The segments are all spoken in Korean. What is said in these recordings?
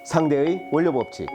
상대의 원료 법칙.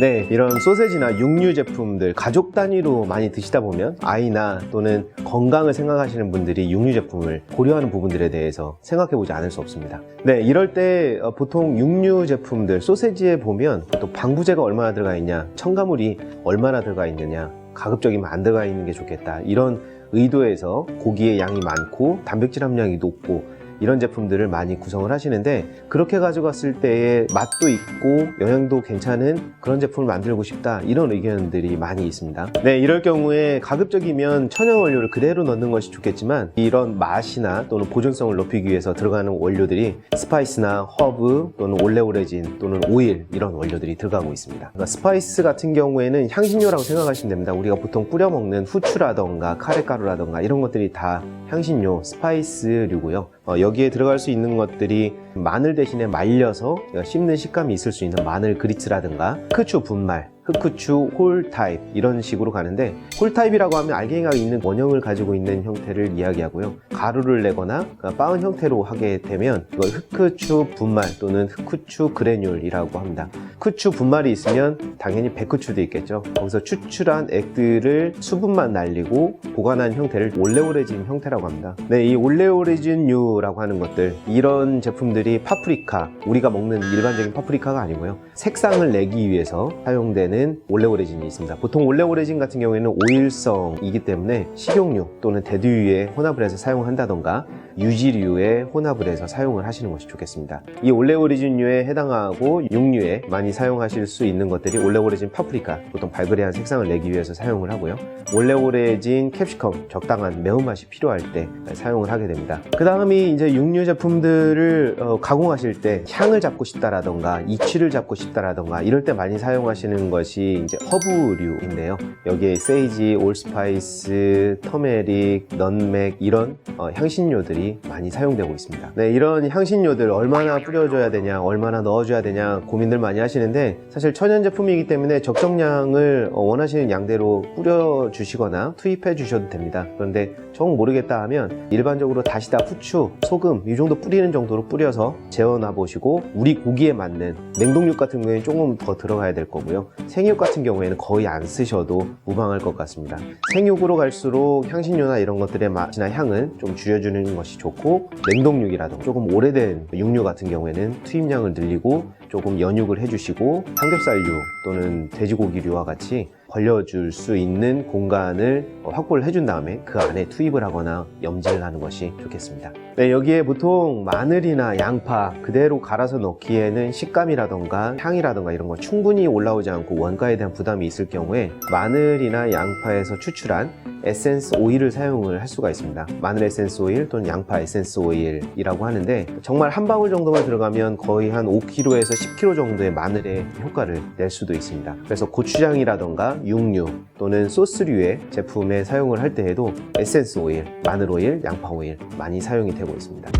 네, 이런 소세지나 육류 제품들 가족 단위로 많이 드시다 보면 아이나 또는 건강을 생각하시는 분들이 육류 제품을 고려하는 부분들에 대해서 생각해 보지 않을 수 없습니다. 네, 이럴 때 보통 육류 제품들 소세지에 보면 또 방부제가 얼마나 들어가 있냐, 첨가물이 얼마나 들어가 있느냐, 가급적이면 안 들어가 있는 게 좋겠다, 이런 의도에서 고기의 양이 많고 단백질 함량이 높고 이런 제품들을 많이 구성을 하시는데, 그렇게 가져갔을 때의 맛도 있고 영양도 괜찮은 그런 제품을 만들고 싶다, 이런 의견들이 많이 있습니다. 네, 이럴 경우에 가급적이면 천연 원료를 그대로 넣는 것이 좋겠지만, 이런 맛이나 또는 보존성을 높이기 위해서 들어가는 원료들이 스파이스나 허브 또는 올레오레진 또는 오일, 이런 원료들이 들어가고 있습니다. 그러니까 스파이스 같은 경우에는 향신료라고 생각하시면 됩니다. 우리가 보통 뿌려 먹는 후추라던가 카레가루라던가 이런 것들이 다 향신료, 스파이스류고요. 여기에 들어갈 수 있는 것들이 마늘 대신에 말려서 씹는 식감이 있을 수 있는 마늘 그리츠라든가 흑후추 분말, 흑후추 홀 타입, 이런 식으로 가는데, 홀 타입이라고 하면 알갱이가 있는 원형을 가지고 있는 형태를 이야기하고요. 가루를 내거나 빻은 형태로 하게 되면 이걸 흑후추 분말 또는 흑후추 그래뉼이라고 합니다. 흑후추 분말이 있으면 당연히 백후추도 있겠죠. 거기서 추출한 액들을 수분만 날리고 보관한 형태를 올레오레진 형태라고 합니다. 네, 이 올레오레진류라고 하는 것들, 이런 제품들이 파프리카, 우리가 먹는 일반적인 파프리카가 아니고요, 색상을 내기 위해서 사용되는 올레오레진이 있습니다. 보통 올레오레진 같은 경우에는 오일성이기 때문에 식용유 또는 대두유에 혼합을 해서 사용한다던가 유지류에 혼합을 해서 사용을 하시는 것이 좋겠습니다. 이 올레오레진류에 해당하고 육류에 많이 사용하실 수 있는 것들이 올레오레진 파프리카, 보통 발그레한 색상을 내기 위해서 사용을 하고요, 올레오레진 캡시컴, 적당한 매운맛이 필요할 때 사용을 하게 됩니다. 그 다음이 이제 육류 제품들을 가공하실 때 향을 잡고 싶다라던가 이취를 잡고 싶다라던가 이럴 때 많이 사용하시는 것이 이제 허브류인데요. 여기에 세이지, 올스파이스, 터메릭, 넌맥, 이런 향신료들이 많이 사용되고 있습니다. 네, 이런 향신료들 얼마나 뿌려줘야 되냐, 얼마나 넣어줘야 되냐 고민들 많이 하시는데, 사실 천연 제품이기 때문에 적정량을 원하시는 양대로 뿌려주시거나 투입해 주셔도 됩니다. 그런데 정 모르겠다 하면 일반적으로 다시다, 후추, 소금 이 정도 뿌리는 정도로 뿌려서 재워놔 보시고, 우리 고기에 맞는 냉동육 같은 경우에는 조금 더 들어가야 될 거고요, 생육 같은 경우에는 거의 안 쓰셔도 무방할 것 같습니다. 생육으로 갈수록 향신료나 이런 것들의 맛이나 향은 좀 줄여주는 것이 좋고, 냉동육이라든가 조금 오래된 육류 같은 경우에는 투입량을 늘리고 조금 연육을 해주시고, 삼겹살류 또는 돼지고기류와 같이 벌려줄 수 있는 공간을 확보를 해준 다음에 그 안에 투입을 하거나 염지를 하는 것이 좋겠습니다. 네, 여기에 보통 마늘이나 양파 그대로 갈아서 넣기에는 식감이라던가 향이라던가 이런 거 충분히 올라오지 않고 원가에 대한 부담이 있을 경우에 마늘이나 양파에서 추출한 에센스 오일을 사용을 할 수가 있습니다. 마늘 에센스 오일 또는 양파 에센스 오일이라고 하는데, 정말 한 방울 정도만 들어가면 거의 한 5kg에서 10kg 정도의 마늘의 효과를 낼 수도 있습니다. 그래서 고추장이라던가 육류 또는 소스류의 제품에 사용을 할 때에도 에센스 오일, 마늘 오일, 양파 오일 많이 사용이 되고 있습니다.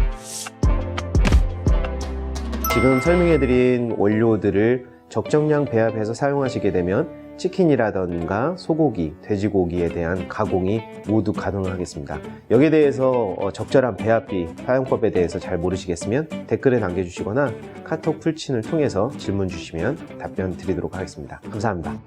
지금 설명해드린 원료들을 적정량 배합해서 사용하시게 되면 치킨이라던가 소고기, 돼지고기에 대한 가공이 모두 가능하겠습니다. 여기에 대해서 적절한 배합비, 사용법에 대해서 잘 모르시겠으면 댓글에 남겨주시거나 카톡 풀친을 통해서 질문 주시면 답변 드리도록 하겠습니다. 감사합니다.